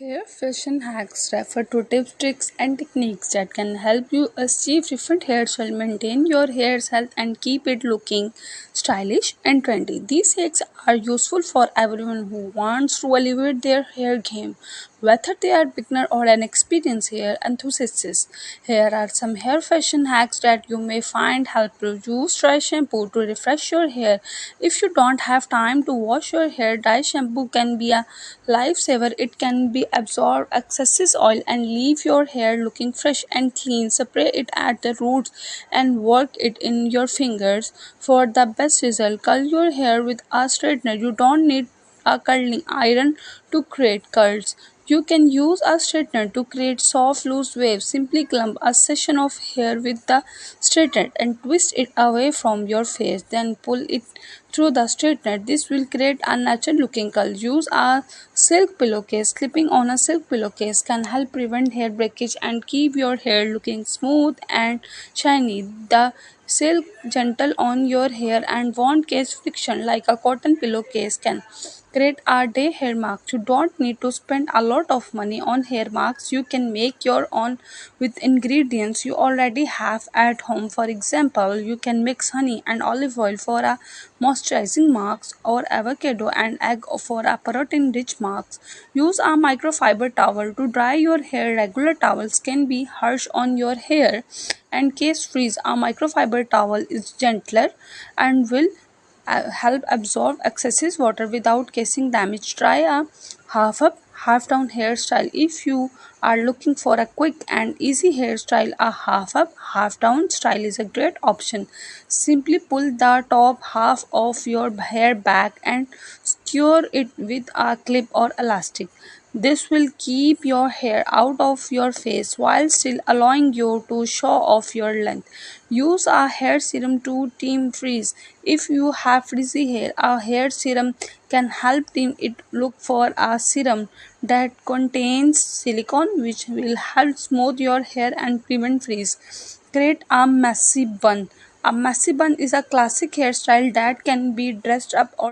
Hair fashion hacks refer to tips, tricks, and techniques that can help you achieve different hairstyles, maintain your hair's health, and keep it looking stylish and trendy. These hacks are useful for everyone who wants to elevate their hair game, whether they are beginner or an experienced hair enthusiast. Here are some hair fashion hacks that you may find helpful. Use dry shampoo to refresh your hair. If you don't have time to wash your hair, dry shampoo can be a lifesaver. It can be absorb excess oil and leave your hair looking fresh and clean. Spray it at the roots and work it in your fingers for the best result. Curl your hair with a straightener. You don't need a curling iron to create curls. You can use a straightener to create soft loose waves. Simply clump a section of hair with the straightener and twist it away from your face. Then pull it through the straightener. This will create a natural looking curl. Use a silk pillowcase. Clipping on a silk pillowcase can help prevent hair breakage and keep your hair looking smooth and shiny. The silk gentle on your hair and won't cause friction like a cotton pillowcase can create a day hair mask. You don't need to spend a lot of money on hair masks. You can make your own with ingredients you already have at home. For example, you can mix honey and olive oil for a moisturizing mask or avocado and egg for a protein rich mask. Use a microfiber towel to dry your hair. Regular towels can be harsh on your hair and case freeze. A microfiber towel is gentler and will help absorb excessive water without causing damage. Try a half up, half down hairstyle. If you are looking for a quick and easy hairstyle, a half up, half down style is a great option. Simply pull the top half of your hair back and secure it with a clip or elastic. This will keep your hair out of your face while still allowing you to show off your length. Use a hair serum to tame frizz. If you have frizzy hair, a hair serum can help tame it. Look for a serum that contains silicone, which will help smooth your hair and prevent frizz. Create a messy bun. A messy bun is a classic hairstyle that can be dressed up or